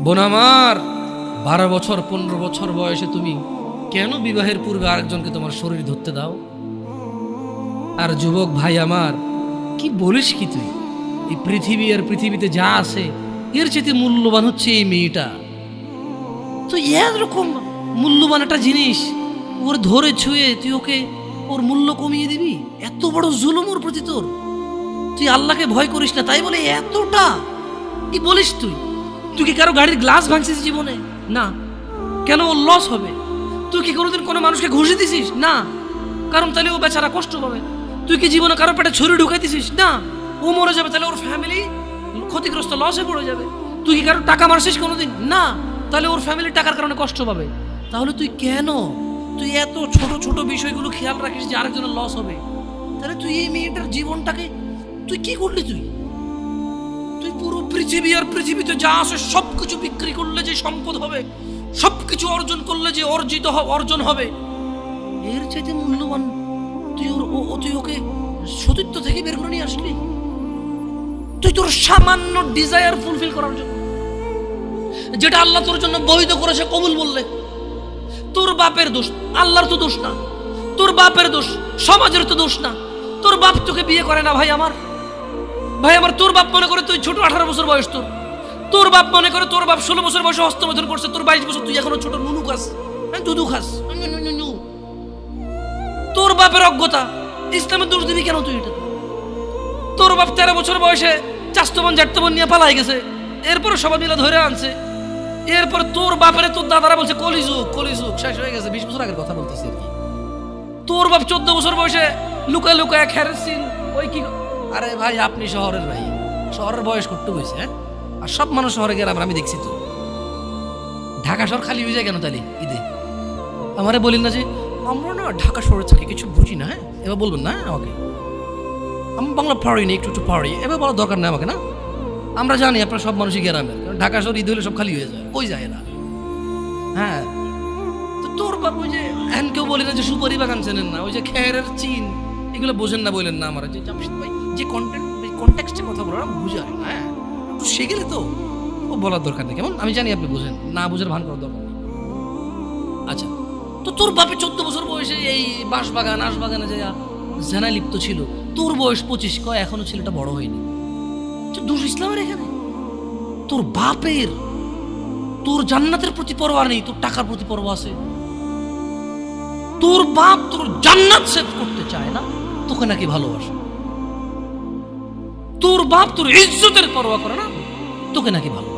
বোন আমার, 12 বছর 15 বছর বয়সে তুমি কেন বিবাহের পূর্বে আরেকজনকে তোমার শরীর ধরতে দাও? আর যুবক ভাই আমার, কি বলিস কি তুই? এই পৃথিবী আর পৃথিবীতে যা আছে এর চেয়ে মূল্যবান হচ্ছে এই মেয়েটা। তো এরকম মূল্যবান একটা জিনিস ওর ধরে ছুঁয়ে তুই ওকে ওর মূল্য কমিয়ে দিবি? এত বড় জুলুম ওর প্রতি তোর! তুই আল্লাহকে ভয় করিস না তাই বলে এতটা? কি বলিস তুই? তুই কি কারো গাড়ির গ্লাস ভাঙছিস জীবনে? না। কেন ওর লস হবে? তুই কি কোনোদিন কোনো মানুষকে ঘুষি দিছিস? না। কারণ তাহলে ও বেচারা কষ্ট পাবে। তুই কি জীবনে কারো পেটে ছুরি ঢুকাইতেছিস? না। ও মরে যাবে, তাহলে ওর ফ্যামিলি ক্ষতিগ্রস্ত, লসে পড়ে যাবে। তুই কি কারো টাকা মারছিস কোনোদিন? না। তাহলে ওর ফ্যামিলি টাকার কারণে কষ্ট পাবে। তাহলে তুই কেন তুই এত ছোট ছোট বিষয়গুলো খেয়াল রাখিস যে আরেকজনের লস হবে? তাহলে তুই এই মেয়েটার জীবনটাকে তুই কি করলি? তুই পুরো পৃথিবী আর পৃথিবীতে যা আছে সবকিছু বিক্রি করলে যে সম্পদ হবে, সবকিছু অর্জন করলে যে অর্জন হবে, এর চাইতে মূল্যবান তুই ওকে সতীত্ব থেকে বের করে নিয়ে আসলি? তুই তোর সামান্য ডিজায়ার ফুলফিল করার জন্য, যেটা আল্লাহ তোর জন্য বৈধ করেছে, কবুল বললে তোর বাপের দোষ, আল্লাহর তো দোষ না। তোর বাপের দোষ, সমাজের তো দোষ না। তোর বাপ তোকে বিয়ে করে না ভাই আমার। তোর বাপ মনে করে তুই ছোট, 18 বছর বয়স তোর বাপ মনে করে তোর বাপ 16 বছর বয়সে হস্তমৈথুন করছে, তোর 22 বছর, তুই এখনো ছোট নুনু খাস, দুধু খাস। তোর বাপের অজ্ঞতা, ইসলামের দোষ দিবি কেন তুই? এটা তোর বাপ 13 বছর বয়সে চাস্তবন জাটতবন নিয়ে পালাই গেছে, এরপরে সবাই মিলে ধরে আনছে। এরপর তোর বাপের তোর দাদারা বলছে কলিযুগ শেষ হয়ে গেছে। 20 বছর আগের কথা বলতেছি আর কি। তোর বাপ 14 বছর বয়সে লুকায় লুকায় খেরেছিন ওই কি। আরে ভাই, আপনি শহরের ভাই, শহরের বয়স করতে হয়েছে। হ্যাঁ, আর সব মানুষ শহরে গেলাম, আমি দেখছি তো। ঢাকা শহর খালি হয়ে যায় কেন তাহলে ঈদে? আমারে বলিন না যে আমরা না ঢাকা শহরে থাকি, কিছু বুঝি না। হ্যাঁ, এবার বলবেন না আমাকে, আমি বাংলা পারি না, একটু পারি, এবার বলার দরকার নেই আমাকে। না, আমরা জানি আপনারা সব মানুষই গ্রামের, ঢাকা শহর ঈদ হলে সব খালি হয়ে যায়, কই যায় না। হ্যাঁ, তো তোর বাপ ওই যে এখন কেউ বলি না যে সুপারি বাগান চেনেন না, ওই যে খেরের চিন, এগুলো বোঝেন না, বললেন না আমার যে জামশেদ ভাই যে কন্টেক্সটে কথা বলার বুঝে আর না। হ্যাঁ, একটু শিখলে তো ও বলার দরকার নেই, কেমন? আমি জানি আপনি বোঝেন না, বুঝের ভান করার দরকার নেই। আচ্ছা, তো তোর বাপে 14 বছর বয়সে এই বাঁশবাগান আশবাগানে যে জেনা লিপ্ত ছিল, তোর বয়স 25, কয় এখনো ছেলেটা বড় হয়নি। দোষ ইসলামের এখানে? তোর বাপের, তোর জান্নাতের প্রতি পরোয়া নেই, তোর টাকার প্রতি পরোয়া আছে। তোর বাপ তোর জান্নাত সেভ করতে চায় না, তোকে নাকি ভালোবাসে। তোর বাপ তোর ইজ্জতের পরোয়া করে না, তোকে নাকি ভালো।